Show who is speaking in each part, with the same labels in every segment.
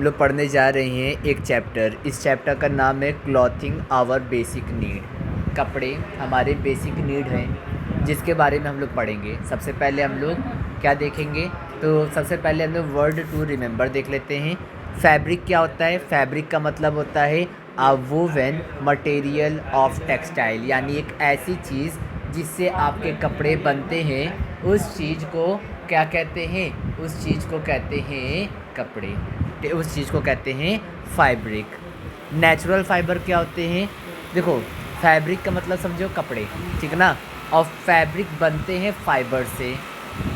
Speaker 1: हम लोग पढ़ने जा रहे हैं एक चैप्टर। इस चैप्टर का नाम है क्लॉथिंग आवर बेसिक नीड। कपड़े हमारे बेसिक नीड हैं जिसके बारे में हम लोग पढ़ेंगे। सबसे पहले हम लोग क्या देखेंगे, तो सबसे पहले हम लोग वर्ड टू रिमेंबर देख लेते हैं। फैब्रिक क्या होता है? फैब्रिक का मतलब होता है आ वोवेन मटेरियल ऑफ टेक्सटाइल, यानी एक ऐसी चीज़ जिससे आपके कपड़े बनते हैं। उस चीज़ को क्या कहते हैं? उस चीज़ को कहते हैं कपड़े। उस चीज़ को कहते हैं फैब्रिक। नेचुरल फाइबर क्या होते हैं? देखो, फैब्रिक का मतलब समझो कपड़े, ठीक ना। और फैब्रिक बनते हैं फाइबर से।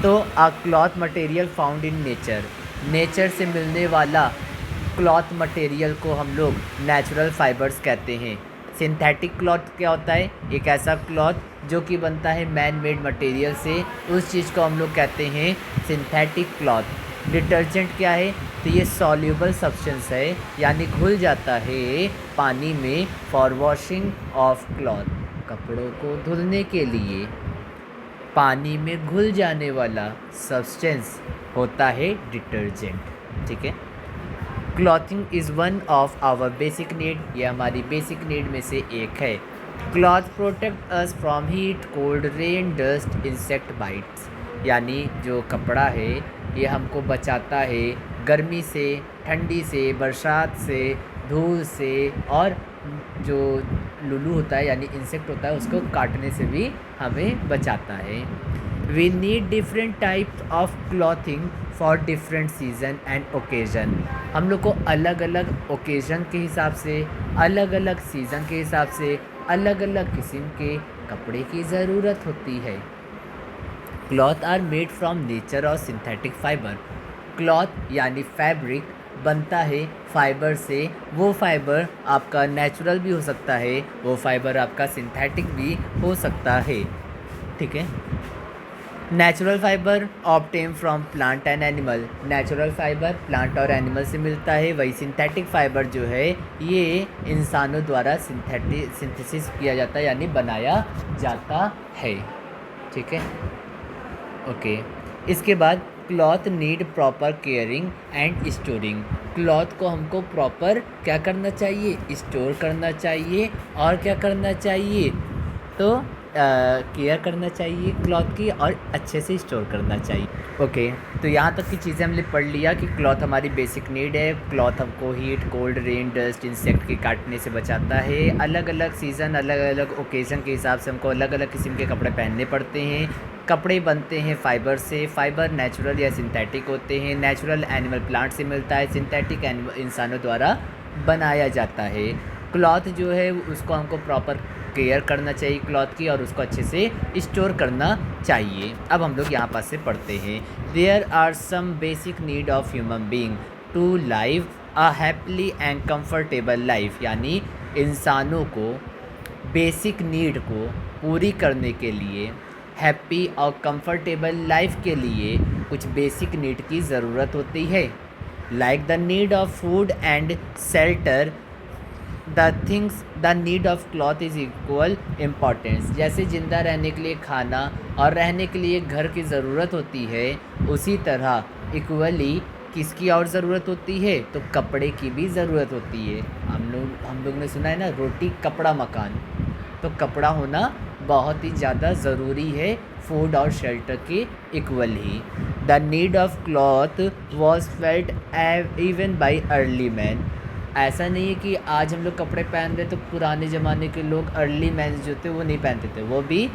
Speaker 1: तो अ cloth material found in nature, nature से मिलने वाला क्लॉथ मटेरियल को हम लोग नेचुरल फाइबर्स कहते हैं। सिंथेटिक क्लॉथ क्या होता है? एक ऐसा क्लॉथ जो कि बनता है मैन मेड मटेरियल से, उस चीज़ को हम लोग कहते हैं सिंथेटिक क्लॉथ। डिटर्जेंट क्या है? तो ये सॉल्यूबल सब्सटेंस है, यानी घुल जाता है पानी में फॉर वॉशिंग ऑफ क्लॉथ। कपड़ों को धुलने के लिए पानी में घुल जाने वाला सब्सटेंस होता है डिटर्जेंट, ठीक है। Clothing is one of our basic need, ये हमारी बेसिक नीड में से एक है। Cloth protect us from heat, cold, rain, dust, insect bites, यानी जो कपड़ा है ये हमको बचाता है गर्मी से, ठंडी से, बरसात से, धूल से, और जो लुलू होता है यानी इंसेक्ट होता है उसको काटने से भी हमें बचाता है। We need different types of clothing for different season and occasion. हम लोग को अलग अलग ओकेज़न के हिसाब से, अलग अलग सीज़न के हिसाब से, अलग अलग किस्म के कपड़े की ज़रूरत होती है। Cloth are made from nature और सिंथेटिक फाइबर। क्लॉथ यानी फैब्रिक बनता है फाइबर से। वो फाइबर आपका नेचुरल भी हो सकता है, वो फाइबर आपका सिंथेटिक भी हो सकता है, ठीक है। Natural fibre obtain from plant and animal, natural fibre plant और एनिमल से मिलता है। वही सिंथेटिक फाइबर जो है ये इंसानों द्वारा सिंथेसिस किया जाता है, यानी बनाया जाता है, ठीक है। ओके, इसके बाद cloth need proper caring and storing. Cloth को हमको प्रॉपर क्या करना चाहिए? स्टोर करना चाहिए। और क्या करना चाहिए? तो केयर करना चाहिए क्लॉथ की, और अच्छे से स्टोर करना चाहिए। ओके, तो यहाँ तक की चीज़ें हमने पढ़ लिया कि क्लॉथ हमारी बेसिक नीड है। क्लॉथ हमको heat, cold, rain, dust, insect के काटने से बचाता है। अलग अलग सीज़न, अलग अलग ओकेज़न के हिसाब से हमको अलग अलग किस्म के कपड़े पहनने पड़ते हैं। कपड़े बनते हैं फाइबर से। फाइबर नेचुरल या सिंथेटिक होते हैं। नेचुरल एनिमल प्लांट से मिलता है, सिंथेटिक इंसानों द्वारा बनाया जाता है। क्लॉथ जो है उसको हमको प्रॉपर केयर करना चाहिए क्लॉथ की, और उसको अच्छे से स्टोर करना चाहिए। अब हम लोग यहाँ पास से पढ़ते हैं। There are some basic need of human being to live a happily and comfortable life, यानी इंसानों को बेसिक नीड को पूरी करने के लिए, हैप्पी और कंफर्टेबल लाइफ के लिए कुछ बेसिक नीड की ज़रूरत होती है। Like the need of food and shelter, the need of cloth is equal importance. जैसे ज़िंदा रहने के लिए खाना और रहने के लिए घर की ज़रूरत होती है, उसी तरह इक्वली किसकी और ज़रूरत होती है? तो कपड़े की भी ज़रूरत होती है। हम लोग ने सुना है ना, रोटी कपड़ा मकान। तो कपड़ा होना बहुत ही ज़्यादा ज़रूरी है फूड और शेल्टर के equal he. The need of cloth was felt even by early man. ऐसा नहीं है कि आज हम लोग कपड़े पहन रहे तो पुराने ज़माने के लोग, अर्ली मैन जो थे वो नहीं पहनते थे, वो भी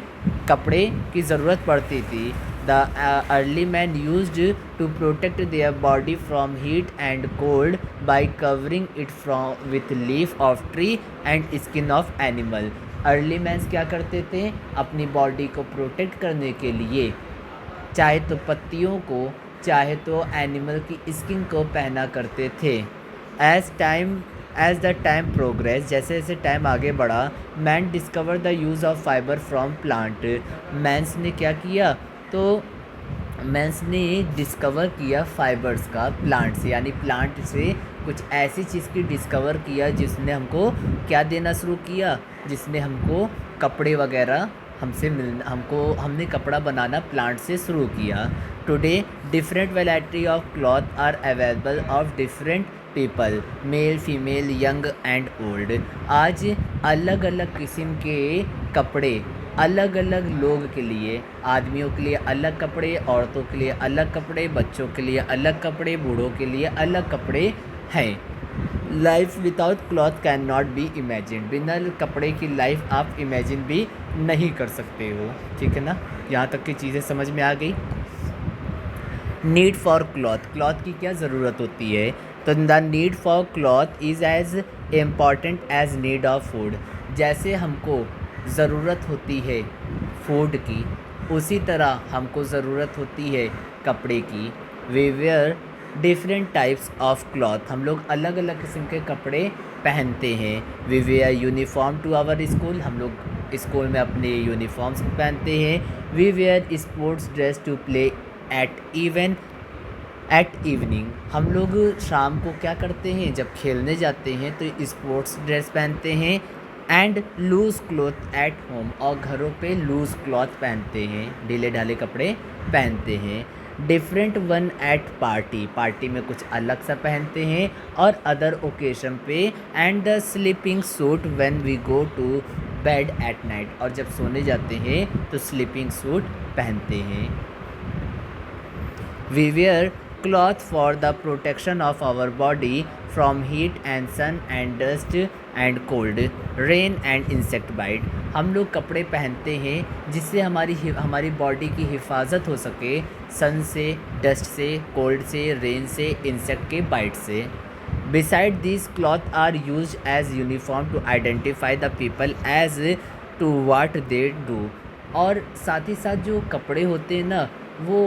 Speaker 1: कपड़े की ज़रूरत पड़ती थी। The early man used to protect their body from heat and cold by covering it from with leaf of tree and skin of animal. Early mans क्या करते थे? अपनी बॉडी को प्रोटेक्ट करने के लिए चाहे तो पत्तियों को, चाहे तो एनिमल की स्किन को पहना करते थे। एज द टाइम प्रोग्रेस, जैसे जैसे टाइम आगे बढ़ा, man discover the use of fibre from plant. Mans ने क्या किया? तो मैंस ने डिस्कवर किया फाइबर्स का प्लांट से, यानी प्लांट से कुछ ऐसी चीज़ की डिस्कवर किया जिसने हमको क्या देना शुरू किया? जिसने हमको कपड़े वगैरह हमने कपड़ा बनाना प्लांट से शुरू किया। Today different variety of cloth are available of different people, male female young and old. आज अलग अलग किस्म के कपड़े अलग अलग लोग के लिए, आदमियों के लिए अलग कपड़े, औरतों के लिए अलग कपड़े, बच्चों के लिए अलग कपड़े, बूढ़ों के लिए अलग कपड़े हैं। Life without cloth can not be imagine. बिना कपड़े की लाइफ आप इमेजिन भी नहीं कर सकते हो। ठीक है ना, यहाँ तक की चीज़ें समझ में आ गई। नीड फॉर क्लॉथ, क्लॉथ की क्या ज़रूरत होती है? तो the need for cloth is as important as need of food. जैसे हमको ज़रूरत होती है फूड की, उसी तरह हमको ज़रूरत होती है कपड़े की। We wear different types of cloth, हम लोग अलग अलग किस्म के कपड़े पहनते हैं। We wear uniform to our school, हम लोग स्कूल में अपने यूनिफॉर्म्स पहनते हैं। We wear sports dress to play at evening, हम लोग शाम को क्या करते हैं, जब खेलने जाते हैं तो स्पोर्ट्स ड्रेस पहनते हैं। And loose cloth at home, और घरों पे लूज़ क्लॉथ पहनते हैं, ढीले ढाले कपड़े पहनते हैं। Different one at party, party में कुछ अलग सा पहनते हैं और अदर ओकेजन पे। And the sleeping suit when we go to bed at night, और जब सोने जाते हैं तो स्लीपिंग सूट पहनते हैं। We wear cloth for the protection of our body from heat and sun and dust and cold, rain and insect bite। हम लोग कपड़े पहनते हैं जिससे हमारी बॉडी की हिफाजत हो सके सन से, डस्ट से, कोल्ड से, रेन से, इंसेक्ट के बाइट से। Beside these cloth are used as uniform to identify the people as to what they do। और साथ ही साथ जो कपड़े होते हैं ना, वो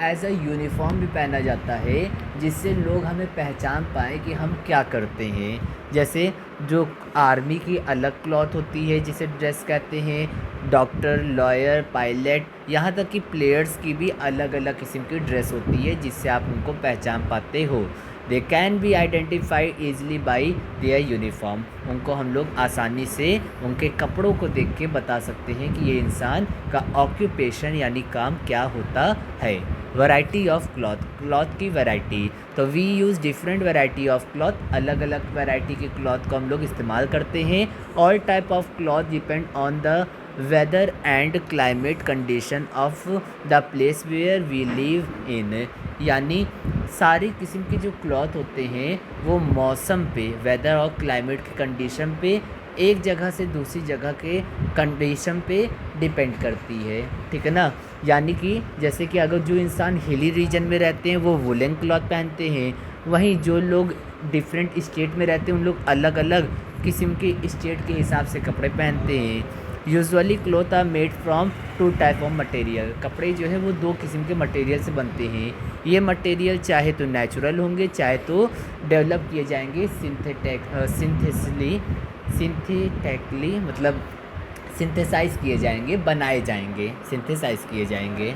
Speaker 1: एज अ यूनिफॉर्म भी पहना जाता है जिससे लोग हमें पहचान पाएँ कि हम क्या करते हैं। जैसे जो आर्मी की अलग क्लॉथ होती है जिसे ड्रेस कहते हैं, डॉक्टर, लॉयर, पायलट, यहाँ तक कि प्लेयर्स की भी अलग अलग किस्म की ड्रेस होती है जिससे आप उनको पहचान पाते हो। They can be identified easily by there uniform, उनको हम लोग आसानी से उनके कपड़ों को देख के बता सकते हैं कि ये इंसान का ऑक्यूपेशन यानी काम क्या होता है। वैरायटी ऑफ क्लॉथ, क्लॉथ की वैरायटी, तो we use different variety of cloth, अलग अलग वैरायटी के क्लॉथ को हम लोग इस्तेमाल करते हैं। All type of cloth depend on the weather and climate condition of the place where we live in, यानी सारी किस्म के जो क्लॉथ होते हैं वो मौसम पे, वेदर और क्लाइमेट की कंडीशन पे, एक जगह से दूसरी जगह के कंडीशन पे डिपेंड करती है। ठीक है ना, यानी कि जैसे कि अगर जो इंसान हिली रीजन में रहते हैं वो वुलन क्लॉथ पहनते हैं, वहीं जो लोग डिफरेंट स्टेट में रहते हैं उन लोग अलग अलग किस्म के स्टेट के हिसाब से कपड़े पहनते हैं। Usually cloth are made from two type of material, कपड़े जो है वो दो किस्म के मटेरियल से बनते हैं। ये मटेरियल चाहे तो नेचुरल होंगे, चाहे तो डेवलप किए जाएंगे सिंथेटिकली, मतलब सिंथेसाइज किए जाएंगे, बनाए जाएंगे, सिंथेसाइज किए जाएंगे।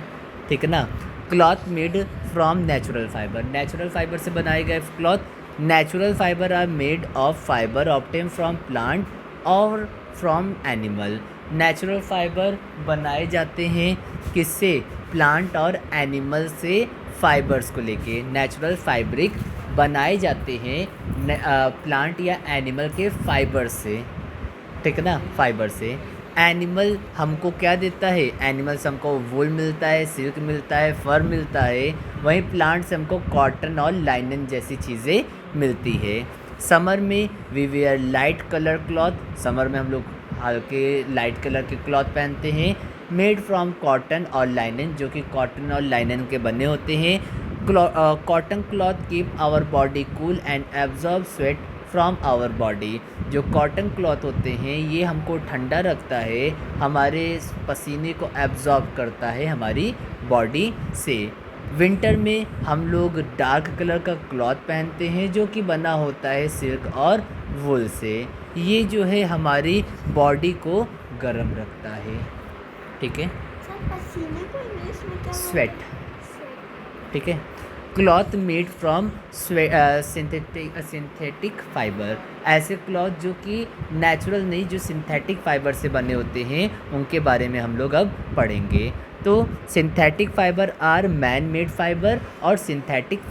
Speaker 1: ठीक है ना। Cloth made from natural fibre, natural fibre से बनाए गए cloth. Natural fibre are made of fibre obtain from plant और फ्रॉम एनिमल, नेचुरल फाइबर बनाए जाते हैं किससे, प्लांट और एनिमल से फाइबर्स को लेके। नेचुरल फैब्रिक बनाए जाते हैं प्लांट या एनिमल के फाइबर से। ठीक है ना, फाइबर से। एनिमल हमको क्या देता है, एनिमल से हमको वूल मिलता है, सिल्क मिलता है, फर मिलता है, वहीं प्लांट से हमको कॉटन और लाइनन जैसी चीज़ें मिलती है। समर में we wear light colour cloth, summer में हम लोग हल्के लाइट कलर के क्लॉथ पहनते हैं। मेड फ्रॉम कॉटन और लाइनन, जो कि कॉटन और लाइनन के बने होते हैं। Cotton cloth keep our body cool and absorb sweat from our body, जो कॉटन क्लॉथ होते हैं ये हमको ठंडा रखता है, हमारे पसीने को एब्जॉर्ब करता है हमारी बॉडी से। विंटर में हम लोग डार्क कलर का क्लॉथ पहनते हैं जो कि बना होता है सिल्क और वूल से, ये जो है हमारी बॉडी को गर्म रखता है। ठीक है, स्वेट। ठीक है। Cloth made from synthetic fibre, ऐसे क्लॉथ जो कि नेचुरल नहीं, जो सिंथेटिक फाइबर से बने होते हैं उनके बारे में हम लोग अब पढ़ेंगे। तो synthetic fibre are man made fibre और सिंथेटिक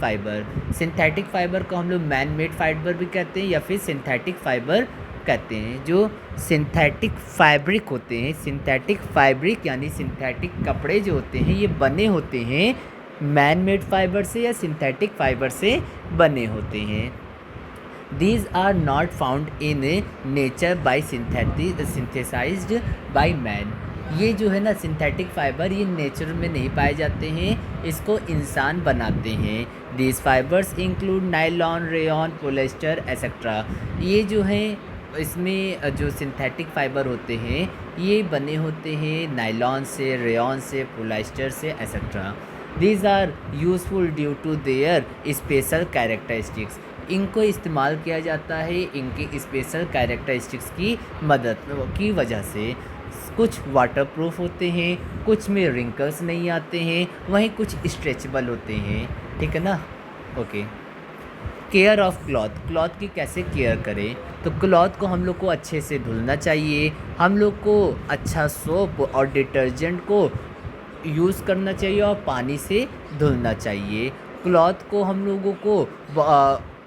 Speaker 1: फाइबर को हम लोग मैन मेड फाइबर भी कहते हैं या फिर सिंथेटिक फाइबर कहते हैं। जो सिंथेटिक फैब्रिक होते हैं, सिंथेटिक फैब्रिक यानी सिंथेटिक कपड़े जो होते हैं ये बने होते हैं मैन मेड फाइबर से या सिंथेटिक फाइबर से बने होते हैं। These are not found in nature by synthesized by man। ये जो है ना सिंथेटिक फाइबर ये नेचर में नहीं पाए जाते हैं, इसको इंसान बनाते हैं। These fibers include nylon, rayon, polyester etcetera. ये जो हैं इसमें जो सिंथेटिक फाइबर होते हैं ये बने होते हैं नायलॉन से, रेयॉन से, पोलिएस्टर से etcetera. These are useful due to their special characteristics। इनको इस्तेमाल किया जाता है इनके स्पेशल कैरेक्टरिस्टिक्स की मदद की वजह से। कुछ वाटरप्रूफ होते हैं, कुछ में रिंकल्स नहीं आते हैं, वहीं कुछ स्ट्रेचेबल होते हैं, ठीक है ना। ओके, केयर ऑफ क्लॉथ की कैसे केयर करें, तो क्लॉथ को हम लोग को अच्छे से धुलना चाहिए, हम लोग को अच्छा सोप और डिटर्जेंट को यूज़ करना चाहिए और पानी से धुलना चाहिए। क्लॉथ को हम लोगों को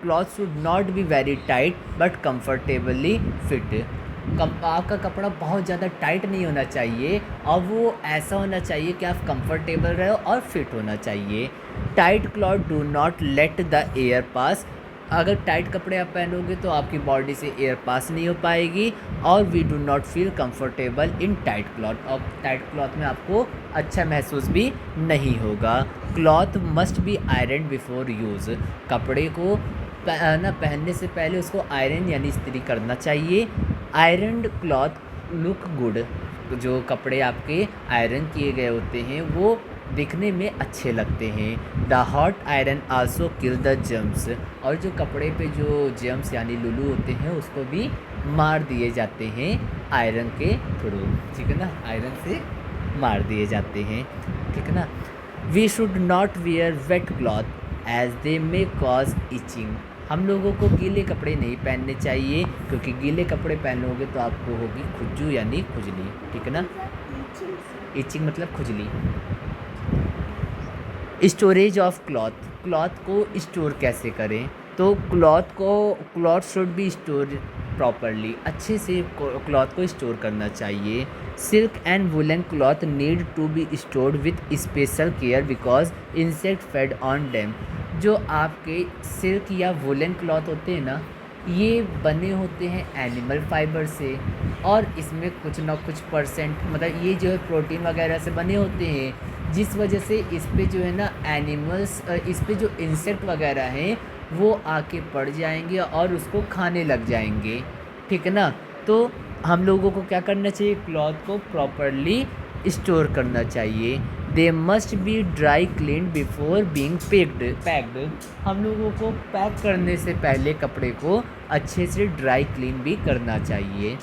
Speaker 1: cloth should not be very tight but comfortably fit. आपका कपड़ा बहुत ज़्यादा टाइट नहीं होना चाहिए और वो ऐसा होना चाहिए कि आप कंफर्टेबल रहो और फिट होना चाहिए। Tight cloth do not let the air pass. अगर टाइट कपड़े आप पहनोगे तो आपकी बॉडी से एयर पास नहीं हो पाएगी और we do not feel comfortable in tight cloth. और टाइट क्लॉथ में आपको अच्छा महसूस भी नहीं होगा। Cloth must be iron before use. कपड़े को पहनने से पहले उसको आयरन यानी इस्त्री करना चाहिए। Iron cloth look good. जो कपड़े आपके आयरन किए गए होते हैं वो दिखने में अच्छे लगते हैं। The hot iron also kill the germs. और जो कपड़े पे जो जर्म्स यानी लुलू होते हैं उसको भी मार दिए जाते हैं आयरन के थ्रू, ठीक है ना, आयरन से मार दिए जाते हैं, ठीक है ना। We should not wear wet cloth as they may cause itching. हम लोगों को गीले कपड़े नहीं पहनने चाहिए क्योंकि गीले कपड़े पहनोगे तो आपको होगी खुजू यानी खुजली, ठीक है ना। इचिंग मतलब खुजली। स्टोरेज ऑफ क्लॉथ को स्टोर कैसे करें, तो cloth should be store properly. अच्छे से क्लॉथ को स्टोर करना चाहिए। Silk and woollen cloth need to be stored with special care because insect fed on them. जो आपके सिल्क या वुलन क्लॉथ होते हैं ना ये बने होते हैं एनिमल फाइबर से और इसमें कुछ ना कुछ परसेंट मतलब ये जो है प्रोटीन वगैरह से बने होते हैं, जिस वजह से इस पे जो है ना एनिमल्स इस पे जो इंसेक्ट वगैरह हैं वो आके पड़ जाएंगे और उसको खाने लग जाएंगे, ठीक है ना। तो हम लोगों को क्या करना चाहिए, क्लॉथ को प्रॉपरली स्टोर करना चाहिए। They must be dry clean before being packed. हम लोगों को पैक करने से पहले कपड़े को अच्छे से ड्राई क्लीन भी करना चाहिए।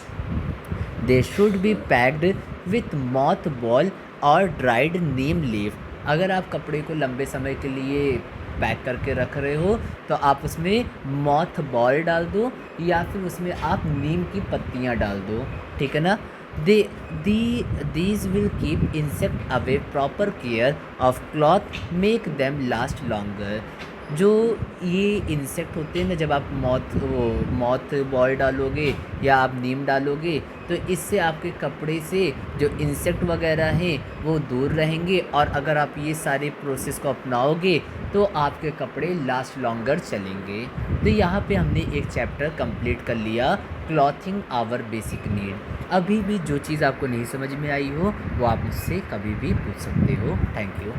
Speaker 1: They should be packed with moth ball और ड्राइड नीम लीफ। अगर आप कपड़े को लंबे समय के लिए पैक करके रख रहे हो तो आप उसमें मॉथ बॉल डाल दो या फिर उसमें आप नीम की पत्तियां डाल दो, ठीक है ना। These will keep insect away. Proper care of cloth make them last longer। जो ये इंसेक्ट होते हैं ना, जब आप मॉथ बॉल डालोगे या आप नीम डालोगे तो इससे आपके कपड़े से जो इंसेक्ट वगैरह हैं वो दूर रहेंगे और अगर आप ये सारे प्रोसेस को अपनाओगे तो आपके कपड़े लास्ट लॉन्गर चलेंगे। तो यहाँ पे हमने एक चैप्टर कंप्लीट कर लिया, क्लॉथिंग आवर बेसिक नीड। अभी भी जो चीज़ आपको नहीं समझ में आई हो वो आप मुझसे कभी भी पूछ सकते हो। Thank you.